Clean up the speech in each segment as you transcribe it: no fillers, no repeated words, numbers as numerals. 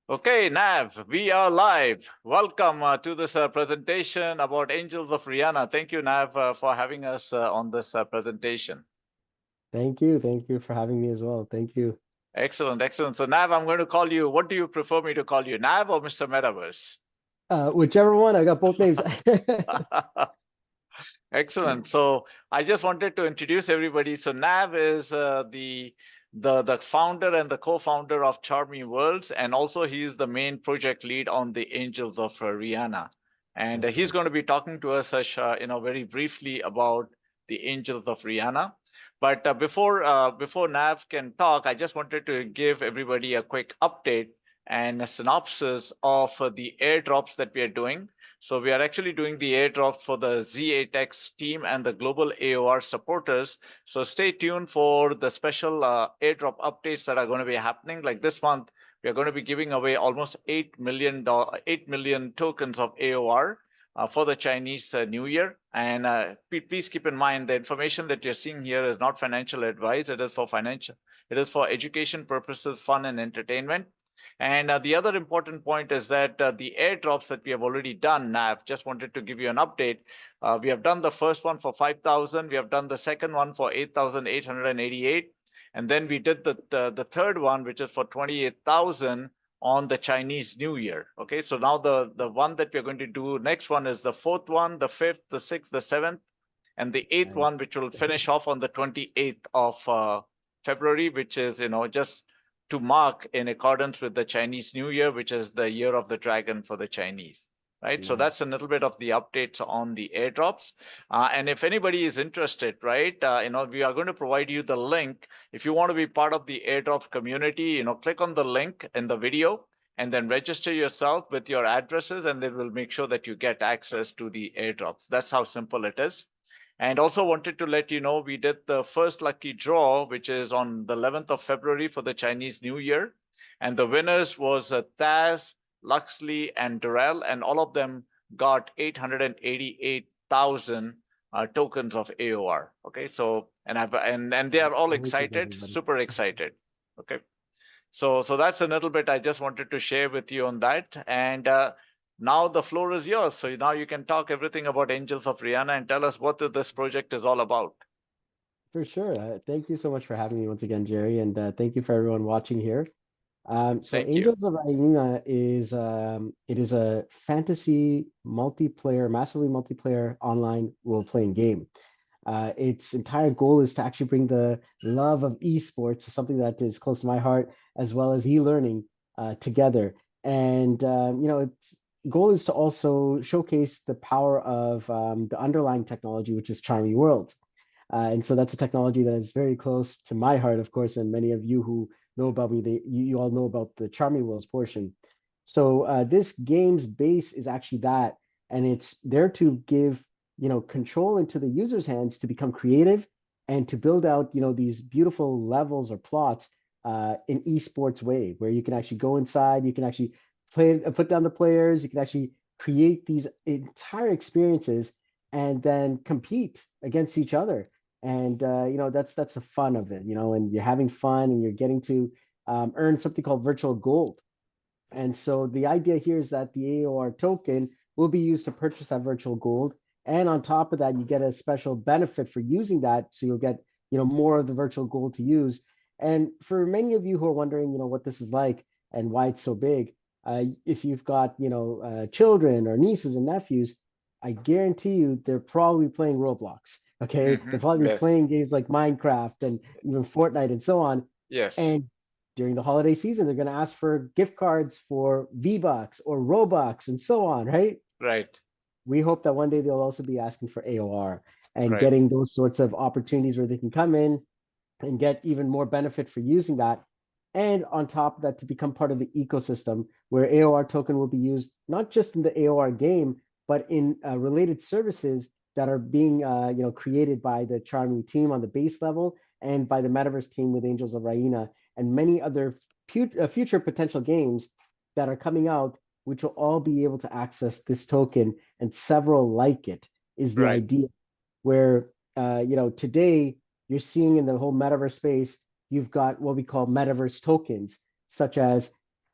Okay, Nav, we are live. Welcome to this presentation about Angels of Rihanna. Thank you, Nav, for having us on this presentation. Thank you. Thank you for having me as well. Thank you. Excellent, excellent. So, Nav, I'm going to call you. What do you prefer me to call you, Nav or Mr. Metaverse? Whichever one, I got both names. Excellent. So I just wanted to introduce everybody. So Nav is the founder and the co-founder of Charmy Worlds, and also he is the main project lead on the Angels of Rihanna. And That's he's right. going to be talking to us, very briefly about the Angels of Rihanna. But before Nav can talk, I just wanted to give everybody a quick update and a synopsis of the airdrops that we are doing. So we are actually doing the airdrop for the Z8X team and the global AOR supporters. So stay tuned for the special airdrop updates that are going to be happening. Like this month, we are going to be giving away almost 8 million tokens of AOR for the Chinese New Year. And please keep in mind the information that you're seeing here is not financial advice. It is for education purposes, fun and entertainment. And the other important point is that the airdrops that we have already done, Nav, just wanted to give you an update. We have done the first one for 5,000. We have done the second one for 8,888. And then we did the third one, which is for 28,000 on the Chinese New Year. Okay, so now the one that we're going to do next one is the fourth one, the fifth, the sixth, the seventh, and the eighth Nice. one, which will finish off on the 28th of February, which is, just to mark in accordance with the Chinese New Year, which is the year of the dragon for the Chinese. Right. So Nice. that's a little bit of the updates on the airdrops. And if anybody is interested, right, we are going to provide you the link. If you want to be part of the airdrop community, click on the link in the video and then register yourself with your addresses, and they will make sure that you get access to the airdrops. That's how simple it is. And also wanted to let you know we did the first lucky draw, which is on the 11th of February for the Chinese New Year. And the winners was Taz, Luxley, and Durrell, and all of them got 888,000 tokens of AOR. Okay, so and they are all Congratulations, excited, everybody. super excited. Okay. So that's a little bit I just wanted to share with you on that. And now the floor is yours. So now you can talk everything about Angels of Rihanna and tell us what this project is all about. For sure. Thank you so much for having me once again, Jerry, and thank you for everyone watching here. So Thank you. Angels of Ryina is it is a fantasy multiplayer, massively multiplayer online role-playing game. Its entire goal is to actually bring the love of esports, something that is close to my heart, as well as e-learning together. And its goal is to also showcase the power of the underlying technology, which is Charmy World. And so that's a technology that is very close to my heart, of course, and many of you who know about me, you all know about the Charmy Worlds portion. So this game's base is actually that, and it's there to give control into the user's hands to become creative and to build out these beautiful levels or plots in esports way, where you can actually go inside, you can actually put down the players, you can actually create these entire experiences and then compete against each other. And that's the fun of it, and you're having fun and you're getting to earn something called virtual gold. And so the idea here is that the AOR token will be used to purchase that virtual gold. And on top of that, you get a special benefit for using that. So you'll get, more of the virtual gold to use. And for many of you who are wondering, what this is like and why it's so big, if you've got, children or nieces and nephews, I guarantee you they're probably playing Roblox. Okay. They're probably Yes. playing games like Minecraft and even Fortnite and so on. Yes. And during the holiday season, they're going to ask for gift cards for V-Bucks or Robux and so on, right? Right. We hope that one day they'll also be asking for AOR and Right. getting those sorts of opportunities where they can come in and get even more benefit for using that. And on top of that, to become part of the ecosystem where AOR token will be used not just in the AOR game, but in related services that are being created by the Charmy team on the base level and by the Metaverse team with Angels of Ryina and many other future potential games that are coming out, which will all be able to access this token and several like it is the Right. idea. Where today you're seeing in the whole metaverse space, you've got what we call metaverse tokens, such as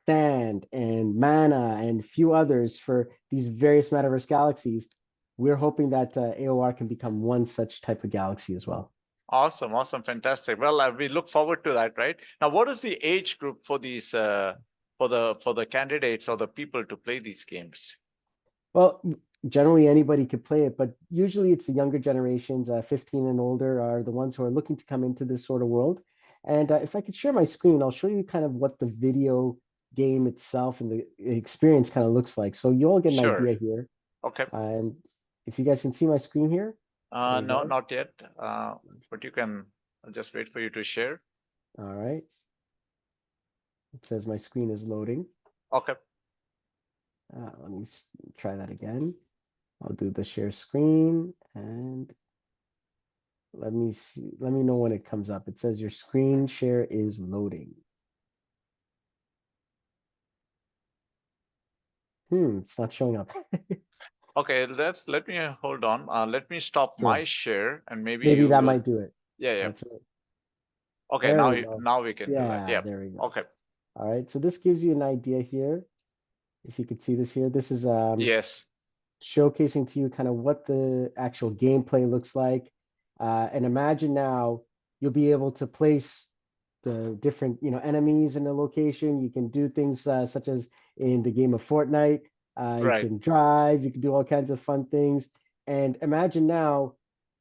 sand and mana and a few others for these various metaverse galaxies. We're hoping that AOR can become one such type of galaxy as well. Awesome, awesome, fantastic. Well, we look forward to that, right? Now, what is the age group for these for the candidates or the people to play these games? Well, generally anybody could play it, but usually it's the younger generations, 15 and older, are the ones who are looking to come into this sort of world. And if I could share my screen, I'll show you kind of what the video game itself and the experience kind of looks like. So you all get an Sure. idea here. Okay. And if you guys can see my screen here, there you No, go. not yet. But you can. I'll just wait for you to share. All right. It says my screen is loading. Okay. Let me try that again. I'll do the share screen and let me see. Let me know when it comes up. It says your screen share is loading. It's not showing up. Okay. Let me hold on. Let me stop Sure. my share, and maybe Maybe you that will. might do it. Yeah, yeah. That's right. Okay. There Now, we go. now we can do that. Yeah, Yeah. there we go. Okay. All right. So this gives you an idea here. If you could see this here, this is Yes. showcasing to you kind of what the actual gameplay looks like. And imagine now you'll be able to place the different, enemies in a location. You can do things such as in the game of Fortnite. You Right. can drive. You can do all kinds of fun things. And imagine now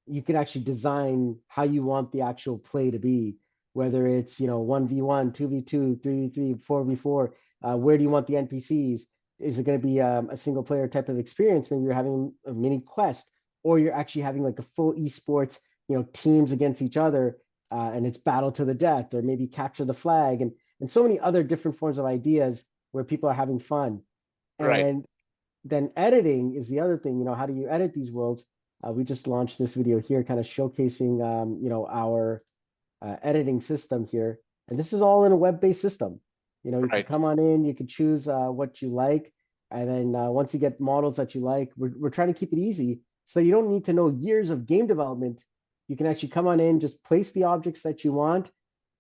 you can actually design how you want the actual play to be, whether it's 1v1, 2v2, 3v3, 4v4. Where do you want the NPCs? Is it going to be a single player type of experience? Maybe you're having a mini quest, or you're actually having like a full esports, teams against each other, and it's battle to the death, or maybe capture the flag, and so many other different forms of ideas where people are having fun. Right. And then editing is the other thing. How do you edit these worlds? We just launched this video here, kind of showcasing, our editing system here. And this is all in a web-based system. You can Right. come on in, you can choose what you like. And then once you get models that you like, we're trying to keep it easy. So you don't need to know years of game development. You can actually come on in, just place the objects that you want.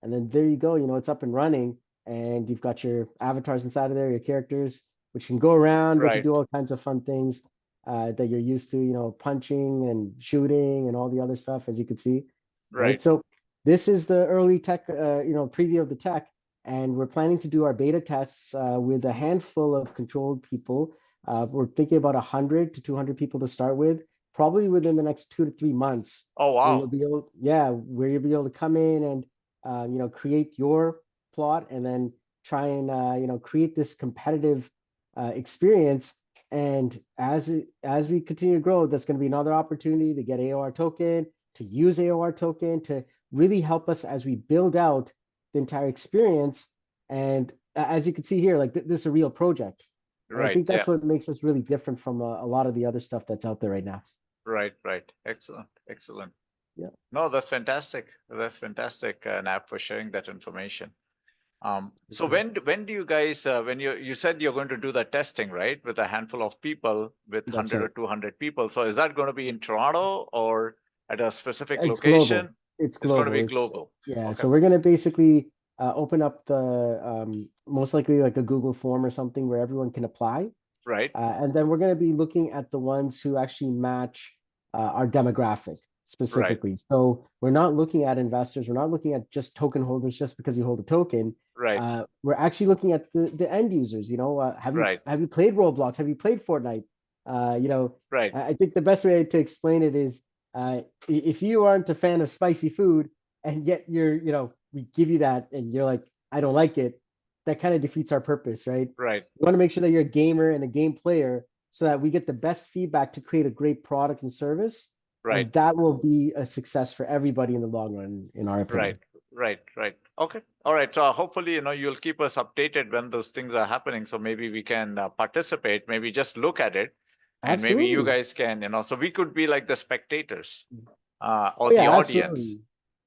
And then there you go, it's up and running. And you've got your avatars inside of there, your characters, which can go around. They can Right. do all kinds of fun things that you're used to, punching and shooting and all the other stuff, as you can see. Right. Right. So this is the early tech, preview of the tech, and we're planning to do our beta tests with a handful of controlled people. We're thinking about 100 to 200 people to start with, probably within the next 2 to 3 months, Oh, where you'll wow. be able, yeah, where you'll be able to come in and, create your plot and then try and, create this competitive experience. And as we continue to grow, that's going to be another opportunity to get AOR token, to use AOR token, to really help us as we build out the entire experience. And as you can see here, like this is a real project. And I Right. think Yeah. that's what makes us really different from a lot of the other stuff that's out there right now. Right. Right. Excellent. Excellent. Yeah. No, that's fantastic. That's fantastic, Nap, for sharing that information. So Mhm. when do you guys when you said you're going to do the testing, right, with a handful of people, with That's 100 or right. 200 people? So is that going to be in Toronto or at a specific It's global. location? It's It's going to global. be It's global. Yeah. Okay. So we're gonna basically open up the most likely like a Google form or something where everyone can apply. Right. And then we're going to be looking at the ones who actually match our demographic Right. specifically. So we're not looking at investors. We're not looking at just token holders just because you hold a token. Right. We're actually looking at the end users. Have you Right. have you played Roblox? Have you played Fortnite? Uh, you know, Right. I think the best way to explain it is if you aren't a fan of spicy food and yet we give you that and you're like, I don't like it, that kind of defeats our purpose, right? Right. We want to make sure that you're a gamer and a game player so that we get the best feedback to create a great product and service. Right. And that will be a success for everybody in the long run, in our Right. opinion. Right. Right. Okay. All right. So hopefully, you'll keep us updated when those things are happening. So maybe we can participate, maybe just look at it, and maybe you Absolutely. guys can, so we could be like the spectators, Oh or the yeah, audience,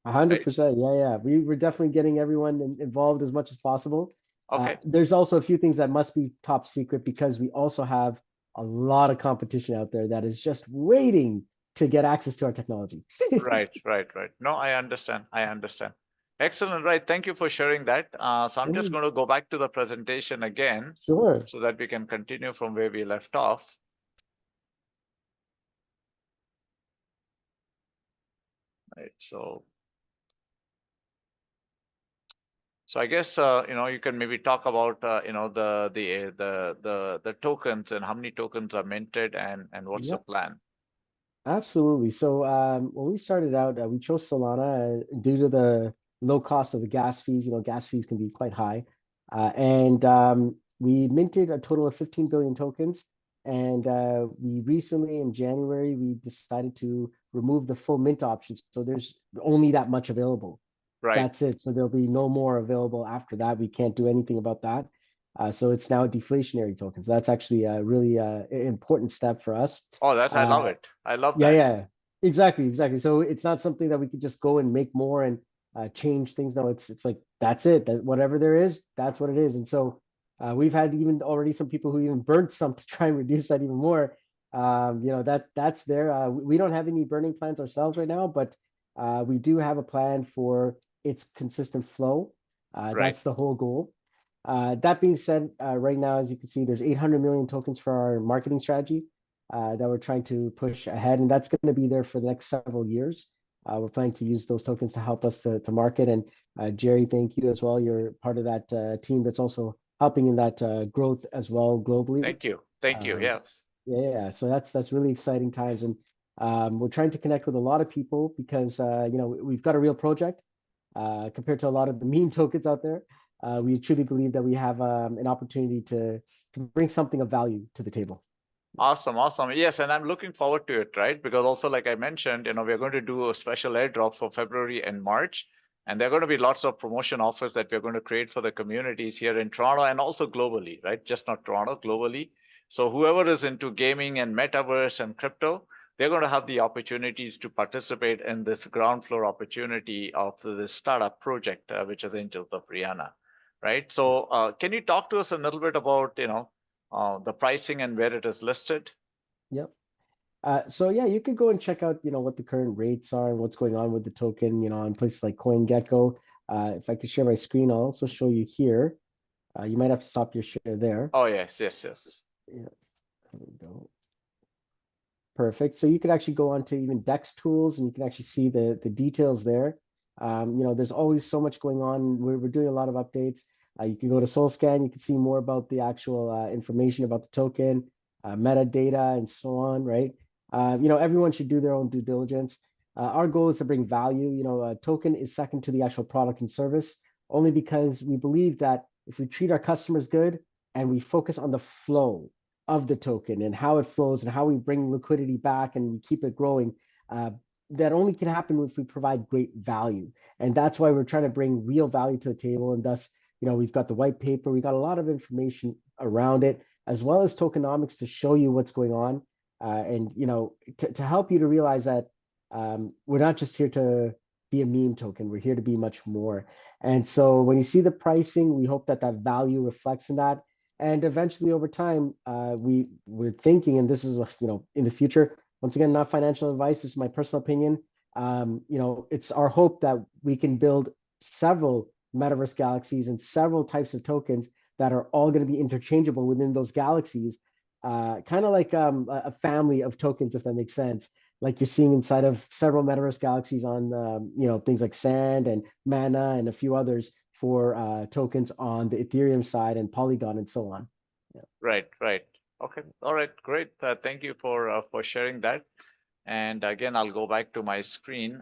absolutely. 100%. right? Yeah, yeah. We're definitely getting everyone involved as much as possible. Okay. There's also a few things that must be top secret because we also have a lot of competition out there that is just waiting to get access to our technology. Right. Right. Right. No, I understand. I understand. Excellent, right? Thank you for sharing that. So I'm just Mhm. going to go back to the presentation again Sure. so that we can continue from where we left off. Right. So I guess you can maybe talk about the tokens and how many tokens are minted and what's the Yeah. plan. Absolutely. So when we started out, we chose Solana due to the low cost of the gas fees. Gas fees can be quite high. And we minted a total of 15 billion tokens. And we recently, in January, we decided to remove the full mint option. So there's only that much available. Right. That's it. So there'll be no more available after that. We can't do anything about that. So it's now a deflationary token. So that's actually a really important step for us. Oh, I love Uh, it. I love yeah, that. yeah, exactly, exactly. So it's not something that we could just go and make more and change things. No, it's like that's it. That whatever there is, that's what it is. And so we've had even already some people who even burnt some to try and reduce that even more. That's there. We don't have any burning plans ourselves right now, but we do have a plan for its consistent flow. Right. That's the whole goal. That being said, right now, as you can see, there's 800 million tokens for our marketing strategy that we're trying to push ahead, and that's going to be there for the next several years. We're planning to use those tokens to help us to market. And Jerry, thank you as well. You're part of that team that's also helping in that growth as well globally. Thank you. Thank you. Um, Yes. yeah. So that's really exciting times, and we're trying to connect with a lot of people because we've got a real project compared to a lot of the meme tokens out there. We truly believe that we have an opportunity to bring something of value to the table. Awesome, awesome. Yes, and I'm looking forward to it, right? Because also, like I mentioned, we're going to do a special airdrop for February and March, and there are going to be lots of promotion offers that we're going to create for the communities here in Toronto and also globally, right? Just not Toronto, globally. So whoever is into gaming and metaverse and crypto, they're going to have the opportunities to participate in this ground floor opportunity of this startup project, which is Angels of Rihanna, right? So can you talk to us a little bit about, the pricing and where it is listed? Yep. So yeah, you could go and check out, what the current rates are and what's going on with the token, on places like CoinGecko. If I could share my screen, I'll also show you here. You might have to stop your share there. Oh, yes, yes, yes. Yeah, there we go. Perfect. So you could actually go onto even Dex tools and you can actually see the details there. There's always so much going on. We're doing a lot of updates. You can go to SoulScan. You can see more about the actual information about the token, metadata, and so on. Right. Everyone should do their own due diligence. Our goal is to bring value. A token is second to the actual product and service, only because we believe that if we treat our customers good and we focus on the flow of the token and how it flows and how we bring liquidity back and we keep it growing. Uh, that only can happen if we provide great value. And that's why we're trying to bring real value to the table. And thus, we've got the white paper, we got a lot of information around it, as well as tokenomics to show you what's going on. And, to help you to realize that we're not just here to be a meme token, we're here to be much more. And so when you see the pricing, we hope that that value reflects in that, and eventually over time we're thinking, and this is in the future, once again, not financial advice, this is my personal opinion. It's our hope that we can build several metaverse galaxies and several types of tokens that are all going to be interchangeable within those galaxies, kind of like a family of tokens, if that makes sense, like you're seeing inside of several metaverse galaxies on things like Sand and Mana and a few others for tokens on the Ethereum side and Polygon and so on. Yeah. Right, right. Okay. All right. Great. Thank you for sharing that. And again, I'll go back to my screen.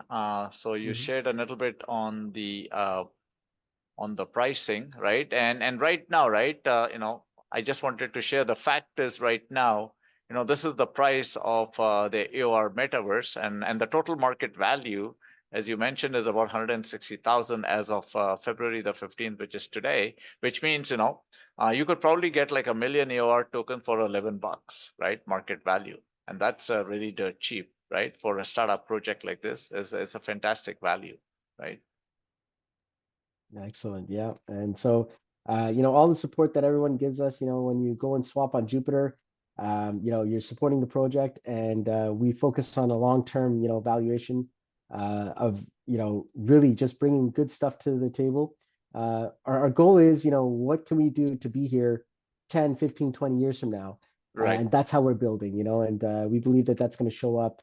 So you Mhm. shared a little bit on the pricing, right? And right now, right, I just wanted to share the fact is right now, this is the price of the AOR metaverse, and the total market value, as you mentioned, is about 160,000 as of February the 15th, which is today, which means, you could probably get like a million AOR token for 11 bucks, right? Market value. And that's really dirt cheap, right? For a startup project like this is a fantastic value, right? Excellent. Yeah. And so, all the support that everyone gives us, when you go and swap on Jupiter, you're supporting the project, and we focus on a long-term, valuation of really just bringing good stuff to the table. Our goal is, what can we do to be here 10, 15, 20 years from now? Right. And that's how we're building, and we believe that that's going to show up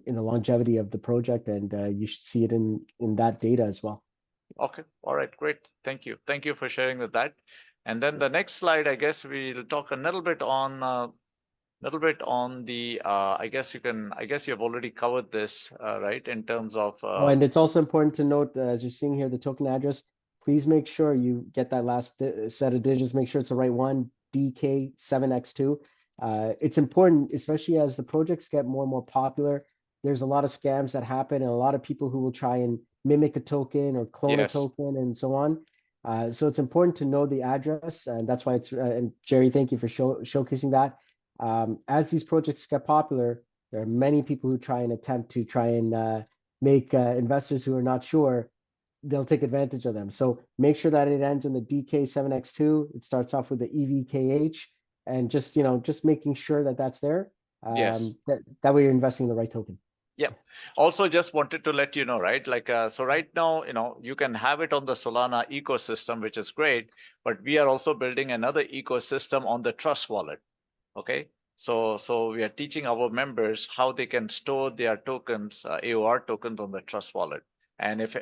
in the longevity of the project, and you should see it in that data as well. Okay. All right. Great. Thank you. Thank you for sharing with that. And then the next slide, I guess we'll talk a little bit on the. I guess you've already covered this, right? In terms of. Oh, and it's also important to note, as you're seeing here, the token address, please make sure you get that last set of digits, make sure it's the right one, DK7X2. It's important, especially as the projects get more and more popular. There's a lot of scams that happen and a lot of people who will try and mimic a token or clone a Yes. token and so on. So it's important to know the address, and that's why and Jerry, thank you for showcasing that. As these projects get popular, there are many people who try and attempt to try and make investors who are not sure, they'll take advantage of them. So make sure that it ends in the DK7X2. It starts off with the EVKH, and just making sure that that's there. Yes. That way you're investing in the right token. Yeah. Also, just wanted to let you know, right? Like, so right now, you can have it on the Solana ecosystem, which is great, but we are also building another ecosystem on the Trust Wallet. Okay. So we are teaching our members how they can store their tokens, AOR tokens on the Trust Wallet. And if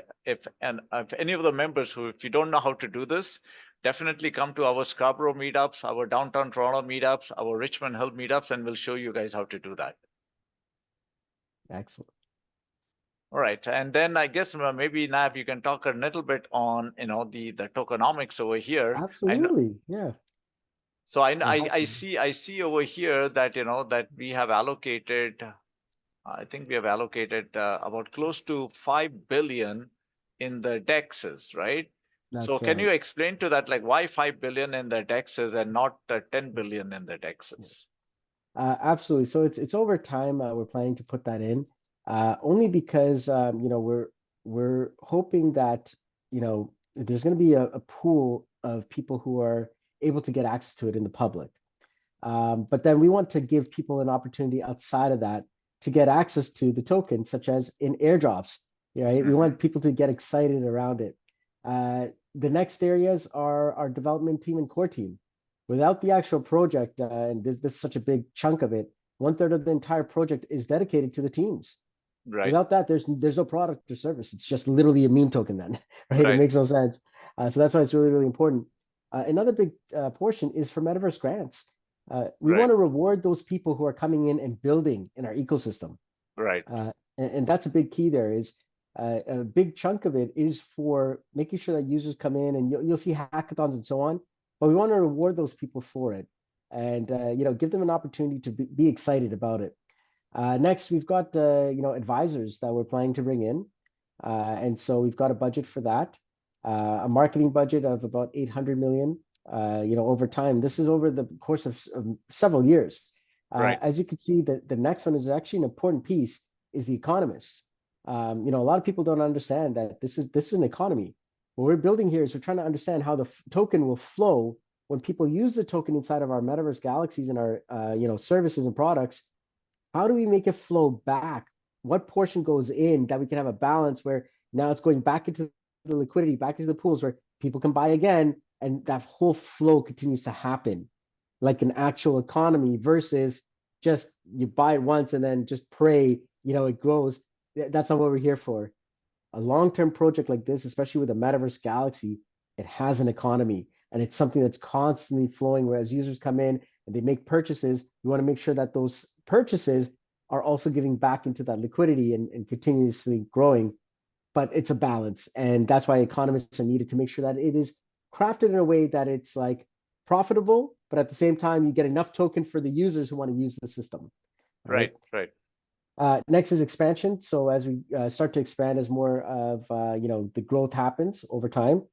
any of the members if you don't know how to do this, definitely come to our Scarborough meetups, our downtown Toronto meetups, our Richmond Hill meetups, and we'll show you guys how to do that. Excellent. All right, and then I guess maybe Nav, you can talk a little bit on the tokenomics over here. I know. Absolutely. Yeah. So I'm happy. I see over here that that we have allocated. I think we have allocated about close to 5 billion in the DEXs, right? So That's can you right. explain to that, like why 5 billion in the DEXs and not 10 billion in the DEXs? Absolutely. So it's over time. We're planning to put that in, only because we're hoping that there's going to be a pool of people who are able to get access to it in the public. But then we want to give people an opportunity outside of that to get access to the token, such as in airdrops. Right? We Hmm. want people to get excited around it. The next areas are our development team and core team. Without the actual project, and this is such a big chunk of it, 1/3 of the entire project is dedicated to the teams. Right, Without that, there's no product or service. It's just literally a meme token then, right? It right, makes no sense. So that's why it's really, really important. Another big portion is for Metaverse grants. We want right, to reward those people who are coming in and building in our ecosystem. right, And that's a big key there is a big chunk of it is for making sure that users come in and you'll see hackathons and so on, but we want to reward those people for it and give them an opportunity to be excited about it. Next, we've got advisors that we're planning to bring in, and so we've got a budget for that, a marketing budget of about 800 million. Over time, this is over the course of several years. right, As you can see, the next one is actually an important piece is the economists. A lot of people don't understand that this is an economy. What we're building here is we're trying to understand how the token will flow when people use the token inside of our metaverse galaxies and our services and products. How do we make it flow back? What portion goes in that we can have a balance where now it's going back into the liquidity, back into the pools where people can buy again, and that whole flow continues to happen like an actual economy versus just you buy it once and then just pray, it grows. That's not what we're here for. A long-term project like this, especially with a metaverse galaxy, it has an economy and it's something that's constantly flowing. Whereas users come in and they make purchases, we want to make sure that those purchases are also giving back into that liquidity and continuously growing. But it's a balance, and that's why economists are needed to make sure that it is crafted in a way that it's like profitable, but at the same time you get enough token for the users who want to use the system. All right. right, right, Next is expansion. So as we start to expand, as more of the growth happens over time,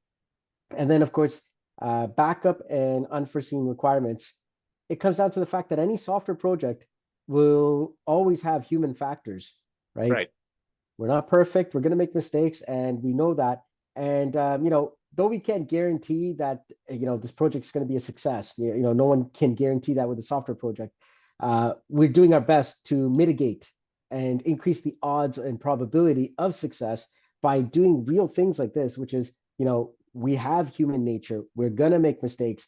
and then of course backup and unforeseen requirements. It comes down to the fact that any software project will always have human factors, right? right, We're not perfect. We're going to make mistakes, and we know that. And though we can't guarantee that this project is going to be a success, no one can guarantee that with a software project. We're doing our best to mitigate and increase the odds and probability of success by doing real things like this, which is, we have human nature. We're gonna make mistakes.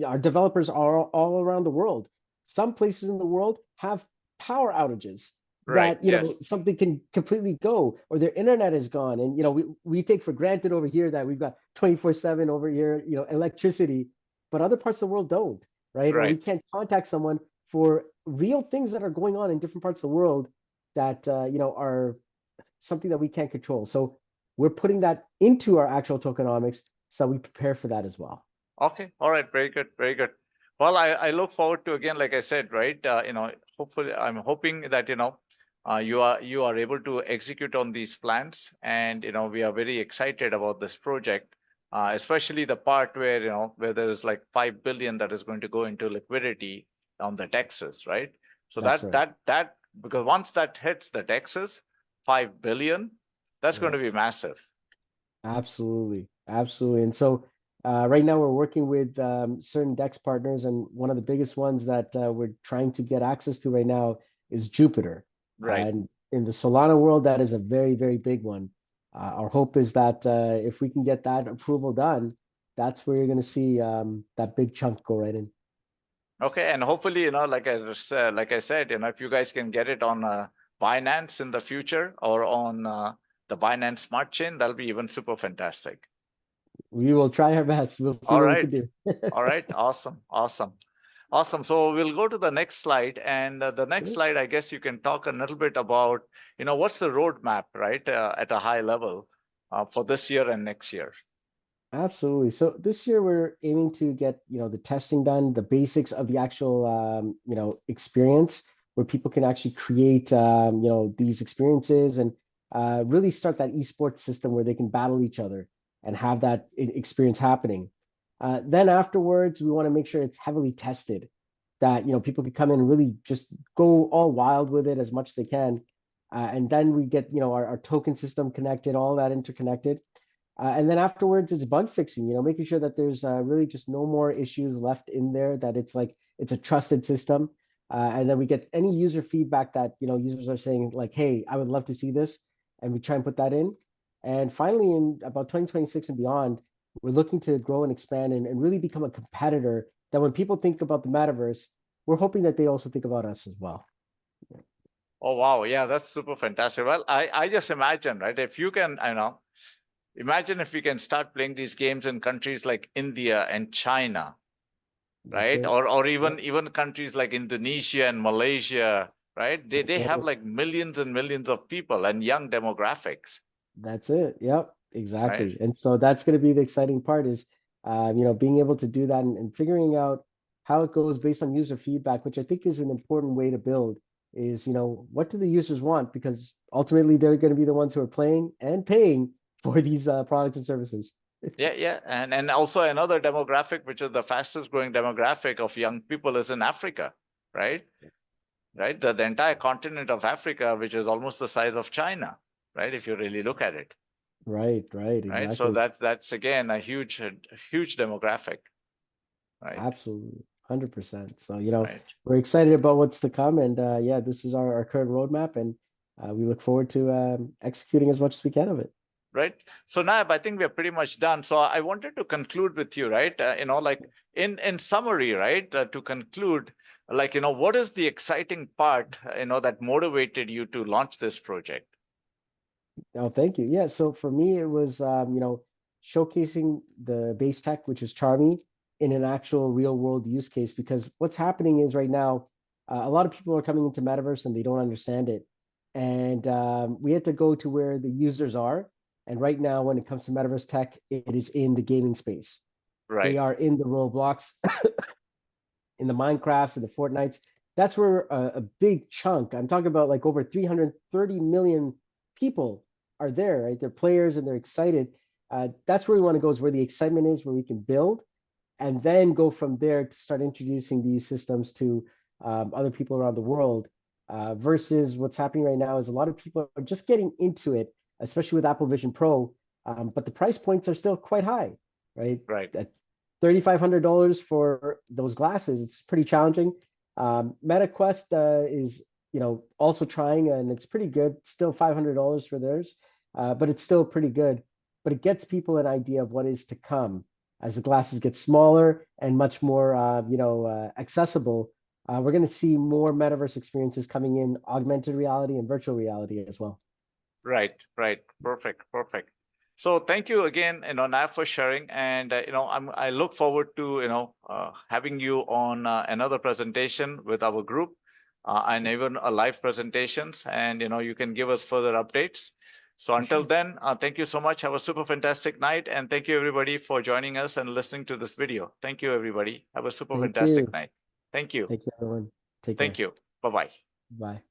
Our developers are all around the world. Some places in the world have power outages Right. that, Yes. something can completely go, or their internet is gone. And, we take for granted over here that we've got 24/7 over here, electricity, but other parts of the world don't, right? Or we Right. can't contact someone for real things that are going on in different parts of the world that, are something that we can't control. So we're putting that into our actual tokenomics so we prepare for that as well. Okay. All right. Very good. Very good. Well, I look forward to, again, like I said, right? Hopefully, I'm hoping that you are able to execute on these plans, and we are very excited about this project, especially the part where where there is like 5 billion that is going to go into liquidity on the Texas, right? So That's right. that because once that hits the Texas, 5 billion, that's going Yeah. to be massive. Absolutely, absolutely. And so right now we're working with certain DEX partners, and one of the biggest ones that we're trying to get access to right now is Jupiter. Right. And in the Solana world, that is a very, very big one. Our hope is that if we can get that approval done, that's where you're going to see that big chunk go right in. Okay, and hopefully, like I said, if you guys can get it on Binance in the future or on the Binance Smart Chain, that'll be even super fantastic. We will try our best. We'll see All what we right, can do. all right, awesome, awesome, awesome. So we'll go to the next slide, and the next Sure. slide, I guess you can talk a little bit about, what's the roadmap, right, at a high level for this year and next year. Absolutely. So this year we're aiming to get, the testing done, the basics of the actual, experience where people can actually create, these experiences and really start that esports system where they can battle each other and have that experience happening. Then afterwards, we want to make sure it's heavily tested, that, people can come in and really just go all wild with it as much as they can. And then we get, our token system connected, all that interconnected. And then afterwards, it's bug fixing, making sure that there's really just no more issues left in there, that it's like it's a trusted system. And then we get any user feedback that, users are saying like, hey, I would love to see this. And we try and put that in. And finally, in about 2026 and beyond, we're looking to grow and expand and really become a competitor that when people think about the metaverse, we're hoping that they also think about us as well. Oh wow, yeah, that's super fantastic. Well, I just imagine, right? If you can, imagine if we can start playing these games in countries like India and China, That's right? it. Or Yep. even countries like Indonesia and Malaysia, right? They That's have it. like millions and millions of people and young demographics, That's it. Yep, right? exactly. And so that's going to be the exciting part is, being able to do that and figuring out how it goes based on user feedback, which I think is an important way to build is, what do the users want? Because ultimately they're going to be the ones who are playing and paying for these products and services. Yeah, yeah. And also another demographic, which is the fastest growing demographic of young people, is in Africa, right? Right? The entire continent of Africa, which is almost the size of China, right? If you really look at it. Right, right, Right? So exactly. that's again a huge demographic, right? Absolutely. 100%. So, Right. we're excited about what's to come. And yeah, this is our current roadmap. And we look forward to executing as much as we can of it. Right. So Naib, I think we're pretty much done. So I wanted to conclude with you, right? Like in summary, right? To conclude, like what is the exciting part, that motivated you to launch this project? Oh, thank you. Yeah, so for me, it was showcasing the base tech, which is Charmy, in an actual real world use case. Because what's happening is right now, a lot of people are coming into Metaverse and they don't understand it. And we had to go to where the users are. And right now, when it comes to Metaverse tech, it is in the gaming space. They Right. are in the Roblox, in the Minecrafts, and the Fortnites. That's where a big chunk, I'm talking about like over 330 million people are there, right? They're players and they're excited. That's where we want to go, is where the excitement is, where we can build and then go from there to start introducing these systems to other people around the world. Versus what's happening right now is a lot of people are just getting into it, especially with Apple Vision Pro, but the price points are still quite high, right? Right. At $3,500 for those glasses, it's pretty challenging. MetaQuest is also trying, and it's pretty good. Still $500 for theirs, but it's still pretty good. But it gets people an idea of what is to come as the glasses get smaller and much more, accessible. We're going to see more metaverse experiences coming in augmented reality and virtual reality as well. Right, right. Perfect, perfect. So thank you again, Nav, for sharing. And I look forward to having you on another presentation with our group, and Sure, even a live presentations, and you can give us further updates. So for until sure. then, thank you so much. Have a super fantastic night, and thank you everybody for joining us and listening to this video. Thank you everybody. Have a super Thank fantastic you. night. Thank you. Thank you, everyone. Take Thank care. you. Bye bye. Bye.